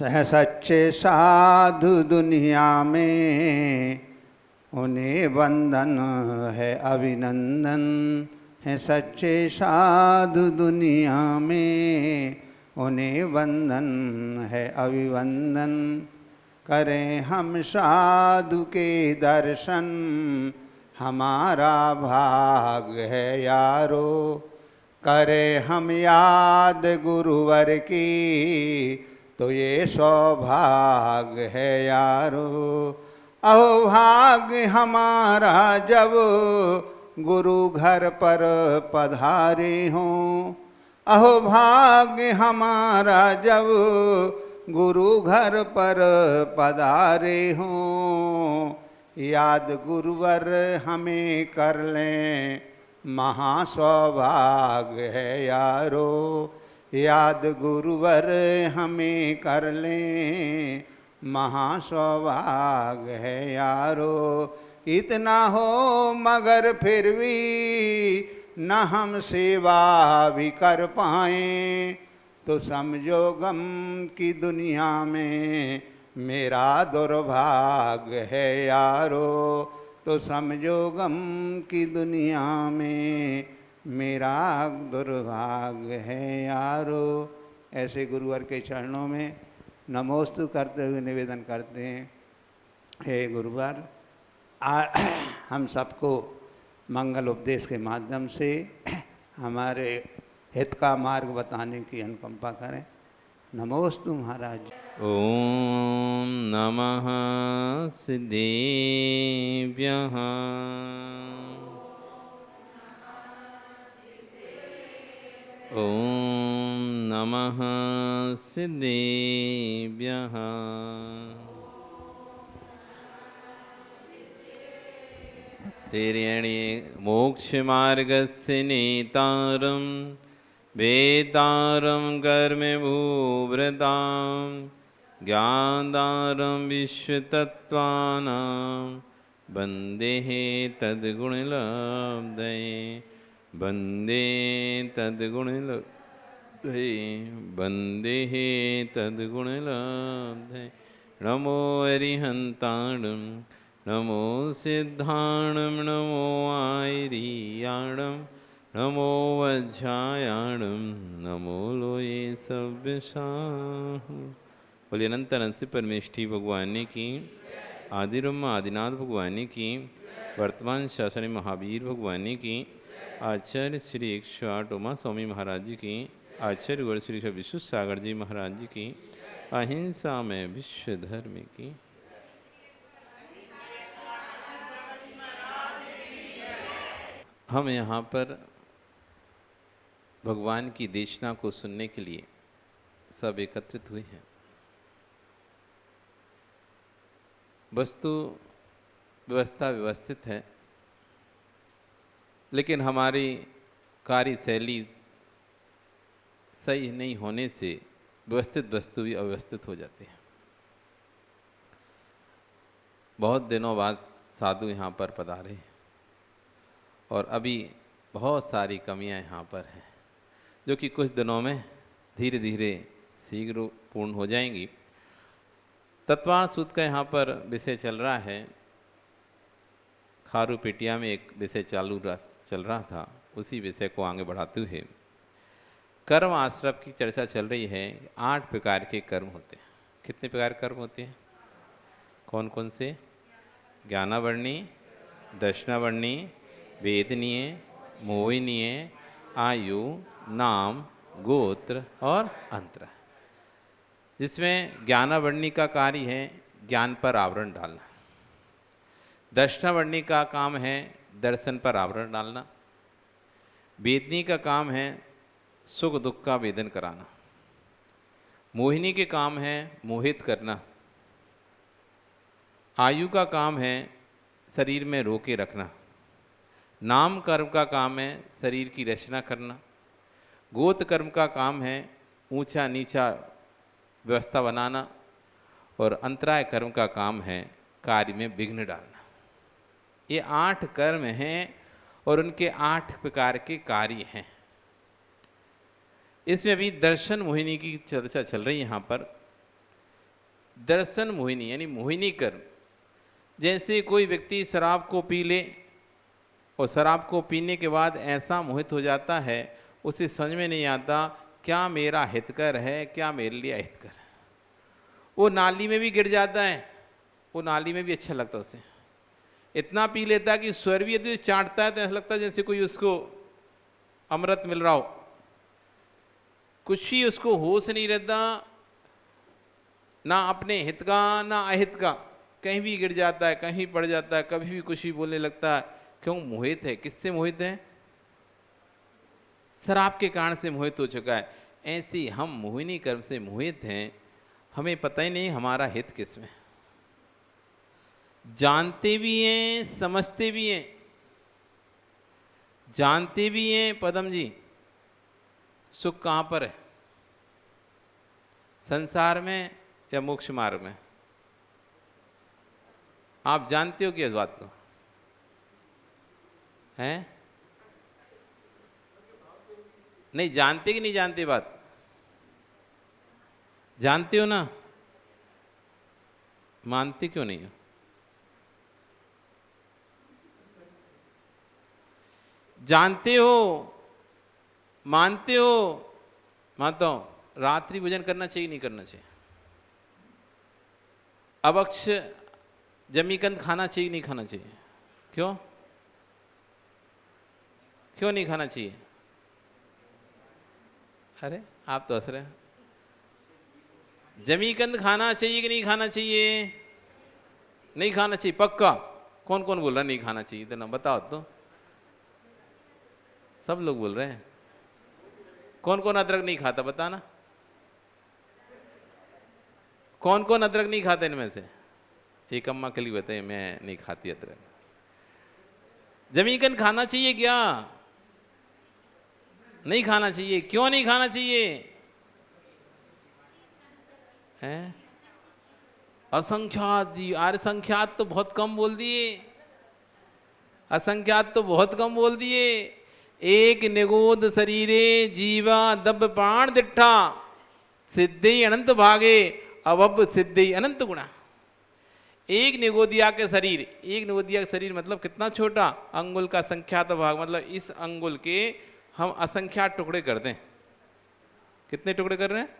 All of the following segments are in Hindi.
है सच्चे साधु दुनिया में, उन्हें वंदन है अभिनंदन। है सच्चे साधु दुनिया में, उन्हें वंदन है अभिवंदन। करें हम साधु के दर्शन, हमारा भाग है यारो। करें हम याद गुरुवर की, तो ये सौभाग्य है यारो। अहो भाग्य हमारा जब गुरु घर पर पधारे हों। अहो भाग्य हमारा जब गुरु घर पर पधारे हों। याद गुरुवर हमें कर लें, महासौभाग्य है यारो। याद गुरुवर हमें कर लें, महासौभाग्य है यारो। इतना हो मगर फिर भी न हम सेवा भी कर पाएं, तो समझो गम की दुनिया में मेरा दुर्भाग्य है यारो। तो समझो गम की दुनिया में मेरा दुर्भाग्य है यारो। ऐसे गुरुवर के चरणों में नमोस्तु करते हुए निवेदन करते हैं, हे गुरुवर, हम सबको मंगल उपदेश के माध्यम से हमारे हित का मार्ग बताने की अनुकंपा करें। नमोस्तु महाराज। ओम नमः सिद्धेभ्यः। ओम नमः सिद्धेभ्यः। तेर्यणे मोक्ष मार्गस्य नेतारं वेदारं कर्मभूभृतां ज्ञानदारं विश्वतत्त्वानां वन्दे तद्गुणलब्धये। वन्दे तद्गुणलब्धये। वन्दे तद्गुणलब्धये। नमो अरिहन्ताणं नमो सिद्धाणं नमो आयर्याणं नमो वज्रायाणं नमो लोये सव्यसाः। बोलिए अनंत अनंत परमेष्ठी भगवान की, आदिब्रह्म आदिनाथ भगवान की, वर्तमान शासन महावीर भगवान की, आचार्य श्री 108 उमा स्वामी महाराज जी की, आचार्य गुरु श्री विश्व सागर जी महाराज जी की, अहिंसा में विश्व धर्म की। हम यहाँ पर भगवान की देशना को सुनने के लिए सब एकत्रित हुए हैं। वस्तु व्यवस्था व्यवस्थित है, लेकिन हमारी कार्यशैली सही नहीं होने से व्यवस्थित वस्तु भी अव्यवस्थित हो जाते हैं। बहुत दिनों बाद साधु यहाँ पर पधारे और अभी बहुत सारी कमियां यहाँ पर हैं, जो कि कुछ दिनों में धीरे धीरे शीघ्र पूर्ण हो जाएंगी। तत्वार्थ सूत्र का यहाँ पर विषय चल रहा है। खारू पेटिया में एक विषय चल रहा था, उसी विषय को आगे बढ़ाते हुए कर्म आश्रम की चर्चा चल रही है। 8 प्रकार के कर्म होते हैं। कितने प्रकार कर्म होते हैं? कौन कौन से? ज्ञानावर्णी, दर्शनावर्णी, वेदनीय, मोहिनीय, आयु, नाम, गोत्र और अंतर। जिसमें ज्ञानावर्णी का कार्य है ज्ञान पर आवरण डालना, दर्शनावर्णी का काम है दर्शन पर आवरण डालना, वेदनी का काम है सुख दुख का वेदन कराना, मोहिनी के काम है मोहित करना, आयु का काम है शरीर में रोके रखना, नाम कर्म का काम है शरीर की रचना करना, गोत्र कर्म का काम है ऊंचा नीचा व्यवस्था बनाना, और अंतराय कर्म का काम है कार्य में विघ्न डालना। ये 8 कर्म हैं और उनके 8 प्रकार के कार्य हैं। इसमें अभी दर्शन मोहिनी की चर्चा चल रही है यहाँ पर। दर्शन मोहिनी यानी मोहिनी कर्म। जैसे कोई व्यक्ति शराब को पी ले और शराब को पीने के बाद ऐसा मोहित हो जाता है, उसे समझ में नहीं आता क्या मेरा हितकर है, क्या मेरे लिए अहितकर है। वो नाली में भी गिर जाता है, वो नाली में भी अच्छा लगता है उसे, इतना पी लेता है कि स्वर भी यदि चाटता है तो ऐसा लगता है जैसे कोई उसको अमृत मिल रहा हो। कुछ ही उसको होश नहीं रहता, ना अपने हित का ना अहित का, कहीं भी गिर जाता है, कहीं पड़ जाता है, कभी भी कुछ भी बोलने लगता है। क्यों? मोहित है। किससे मोहित है? शराब के कारण से मोहित हो चुका है। ऐसे ही हम मोहिनी कर्म से मोहित हैं, हमें पता ही नहीं हमारा हित किसमें। जानते भी हैं, समझते भी हैं। जानते भी हैं पदम जी, सुख कहाँ पर है, संसार में या मोक्ष मार्ग में? आप जानते हो कि इस बात को हैं? नहीं जानते कि नहीं जानते? बात जानते हो ना, मानते क्यों नहीं हो? जानते हो, मानते हो, मानता हूं। रात्रि भोजन करना चाहिए नहीं करना चाहिए? अभक्ष जमीकंद खाना चाहिए नहीं खाना चाहिए? क्यों? क्यों नहीं खाना चाहिए? अरे आप तो हंस रहे हैं। जमीकंद खाना चाहिए कि नहीं खाना चाहिए? नहीं खाना चाहिए पक्का? कौन कौन बोल रहा है नहीं खाना चाहिए? इतना बताओ तो। सब लोग बोल रहे हैं। कौन कौन अदरक नहीं खाता बताना? कौन कौन अदरक नहीं खाता इनमें से? एक अम्मा के लिए बताइए, मैं नहीं खाती अदरक। जमीकंद खाना चाहिए क्या? नहीं खाना चाहिए। क्यों नहीं खाना चाहिए? हैं? असंख्यात जी, आर्य संख्यात तो बहुत कम बोल दिए, असंख्यात तो बहुत कम बोल दिए। एक निगोद शरीरे जीवा दब प्राण दिट्ठा, सिद्धि अनंत भागे अवब सिद्धि अनंत गुणा। एक निगोदिया के शरीर, एक निगोदिया का शरीर मतलब कितना छोटा, अंगुल का संख्यात भाग, मतलब इस अंगुल के हम असंख्यात टुकड़े कर दें। कितने टुकड़े कर रहे हैं?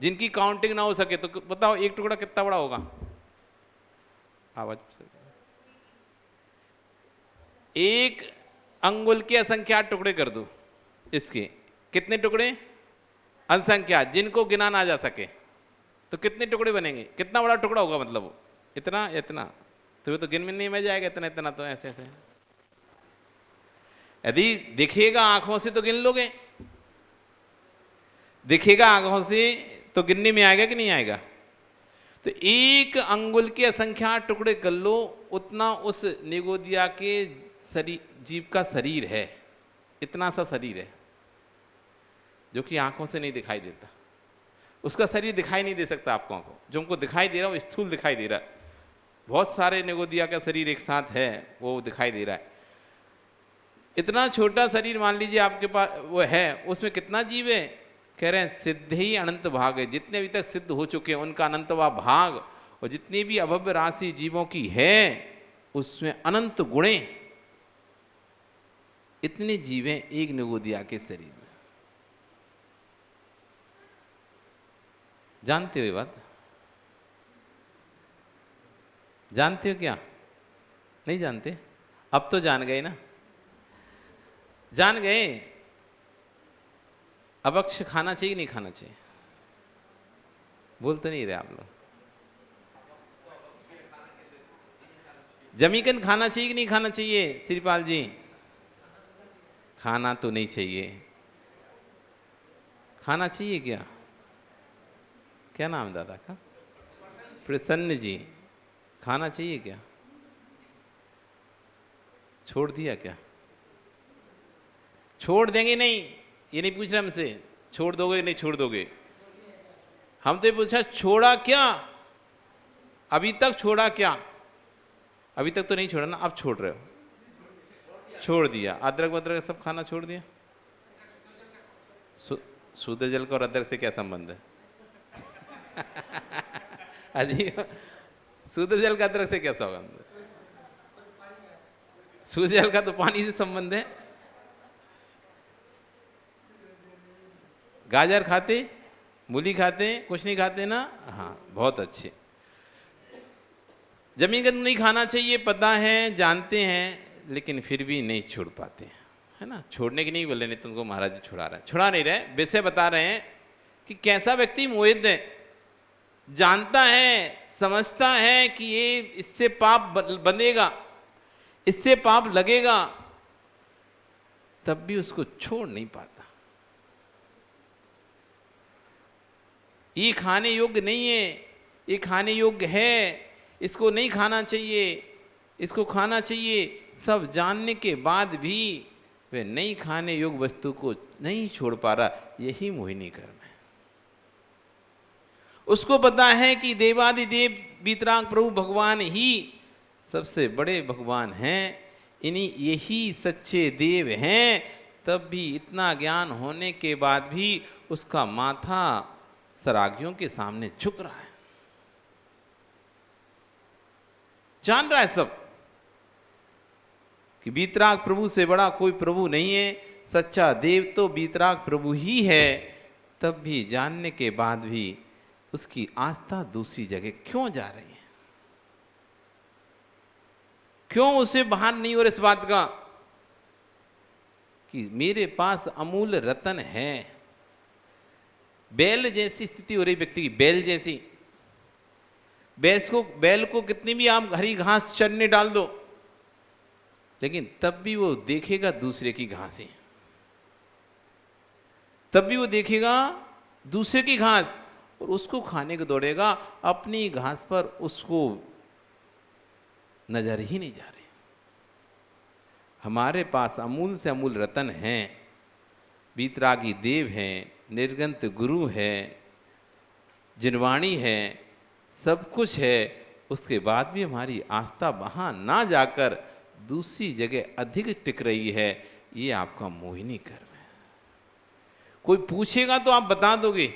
जिनकी काउंटिंग ना हो सके तो बताओ एक टुकड़ा कितना बड़ा होगा? आवाज एक अंगुल के असंख्यात टुकड़े कर दो। इसके कितने टुकड़े? असंख्यात, जिनको गिना ना जा सके। तो कितने टुकड़े बनेंगे? कितना बड़ा टुकड़ा होगा? मतलब वो इतना इतना, तो ये तो गिन में नहीं में जाएगा। इतना इतना तो ऐसे ऐसे, यदि दिखेगा आंखों से तो गिन लोगे, दिखेगा आंखों से तो गिनने में आएगा कि नहीं आएगा? तो एक अंगुल के असंख्यात टुकड़े कर लो, उतना उस निगोदिया के शरीर, जीव का शरीर है। इतना सा शरीर है जो कि आंखों से नहीं दिखाई देता। उसका शरीर दिखाई नहीं दे सकता आपको, आंखों जो हमको दिखाई दे रहा है वो स्थूल दिखाई दे रहा है। बहुत सारे निगोदिया का शरीर एक साथ है, वो दिखाई दे रहा है। इतना छोटा शरीर मान लीजिए आपके पास वो है, उसमें कितना जीव है? कह रहे हैं सिद्ध ही अनंत भाग है। जितने अभी तक सिद्ध हो चुके हैं उनका अनंतवा भाग, और जितनी भी अभव्य राशि जीवों की है उसमें अनंत गुणे। इतने जीव हैं एक निगोदिया के शरीर में। जानते हो ये बात? जानते हो क्या? नहीं जानते? अब तो जान गए ना, जान गए। अभक्ष खाना चाहिए नहीं खाना चाहिए? बोलते नहीं रहे आप लोग। जमीकंद खाना चाहिए कि नहीं खाना चाहिए श्रीपाल जी? खाना तो नहीं चाहिए। खाना चाहिए क्या? क्या नाम है दादा का? प्रसन्न जी। खाना चाहिए क्या? छोड़ दिया क्या? छोड़ देंगे नहीं, ये नहीं पूछ रहा हमसे छोड़ दोगे नहीं छोड़ दोगे। हम तो ये पूछा छोड़ा क्या, अभी तक छोड़ा क्या? अभी तक तो नहीं छोड़ा ना, अब छोड़ रहे हो। छोड़ दिया। अदरक वदरक सब खाना छोड़ दिया। शुद्ध जल का और अदरक से क्या संबंध है? अजीब, शुद्ध जल का अदरक से क्या संबंध? शुद्ध जल का तो पानी से संबंध है। गाजर खाते, मूली खाते, कुछ नहीं खाते ना? हाँ, बहुत अच्छे। जमीन का नहीं खाना चाहिए, पता है, जानते हैं, लेकिन फिर भी नहीं छोड़ पाते, है ना? छोड़ने की नहीं बोले, नहीं तुमको महाराज जी छुड़ा रहे हैं, छुड़ा नहीं रहे, वैसे बता रहे हैं कि कैसा व्यक्ति मोहित है, जानता है, समझता है कि ये इससे पाप बंधेगा, इससे पाप लगेगा, तब भी उसको छोड़ नहीं पाता। ये खाने योग्य नहीं है, ये खाने योग्य है, इसको नहीं खाना चाहिए, इसको खाना चाहिए, सब जानने के बाद भी वह नहीं खाने योग्य वस्तु को नहीं छोड़ पा रहा। यही मोहिनी कर्म है। उसको पता है कि देवादिदेव वीतराग प्रभु भगवान ही सबसे बड़े भगवान हैं, इन्हीं यही सच्चे देव हैं, तब भी इतना ज्ञान होने के बाद भी उसका माथा सरागियों के सामने झुक रहा है। जान रहा है सब कि वीतराग प्रभु से बड़ा कोई प्रभु नहीं है, सच्चा देव तो वीतराग प्रभु ही है, तब भी जानने के बाद भी उसकी आस्था दूसरी जगह क्यों जा रही है? क्यों उसे बाहर नहीं हो रहा इस बात का कि मेरे पास अमूल्य रतन है। बैल जैसी स्थिति हो रही व्यक्ति की, बैल जैसी। बैल को कितनी भी आप हरी घास चरने डाल दो, लेकिन तब भी वो देखेगा दूसरे की घासें, तब भी वो देखेगा दूसरे की घास और उसको खाने को दौड़ेगा, अपनी घास पर उसको नजर ही नहीं जा रही। हमारे पास अमूल से अमूल रतन हैं, वीतरागी देव हैं, निर्गंत गुरु है, जिनवाणी है, सब कुछ है, उसके बाद भी हमारी आस्था वहां ना जाकर दूसरी जगह अधिक टिक रही है। ये आपका मोहिनी कर्म है। कोई पूछेगा तो आप बता दोगे,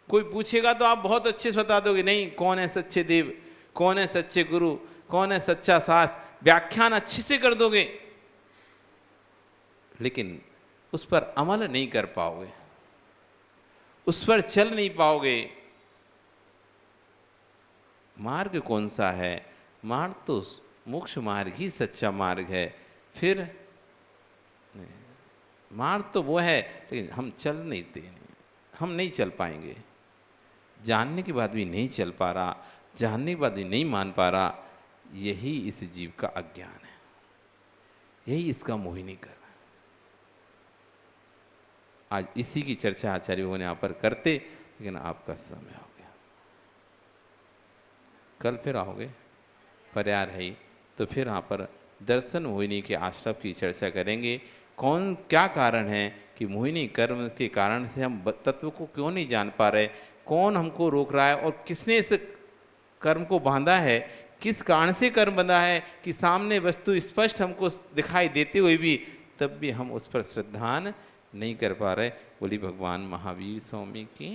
कोई पूछेगा तो आप बहुत अच्छे से बता दोगे, नहीं कौन है सच्चे देव, कौन है सच्चे गुरु, कौन है सच्चा शास्त्र, व्याख्यान अच्छे से कर दोगे, लेकिन उस पर अमल नहीं कर पाओगे, उस पर चल नहीं पाओगे। मार्ग कौन सा है? मार्ग तो मोक्ष मार्ग ही सच्चा मार्ग है। फिर मार्ग तो वो है, लेकिन हम चल नहीं देंगे, हम नहीं चल पाएंगे। जानने के बाद भी नहीं चल पा रहा, जानने के बाद भी नहीं मान पा रहा, यही इस जीव का अज्ञान है, यही इसका मोहिनी कर्म है। आज इसी की चर्चा आचार्य भगवान यहाँ पर करते, लेकिन आपका समय हो गया। कल फिर आओगे, पर्यार है ही, तो फिर यहाँ पर दर्शन मोहिनी के आश्रम की चर्चा करेंगे। कौन क्या कारण है कि मोहिनी कर्म के कारण से हम तत्व को क्यों नहीं जान पा रहे, कौन हमको रोक रहा है और किसने इस कर्म को बांधा है, किस कारण से कर्म बंधा है कि सामने वस्तु स्पष्ट हमको दिखाई देते हुए भी तब भी हम उस पर श्रद्धा नहीं कर पा रहे। बोली भगवान महावीर स्वामी की।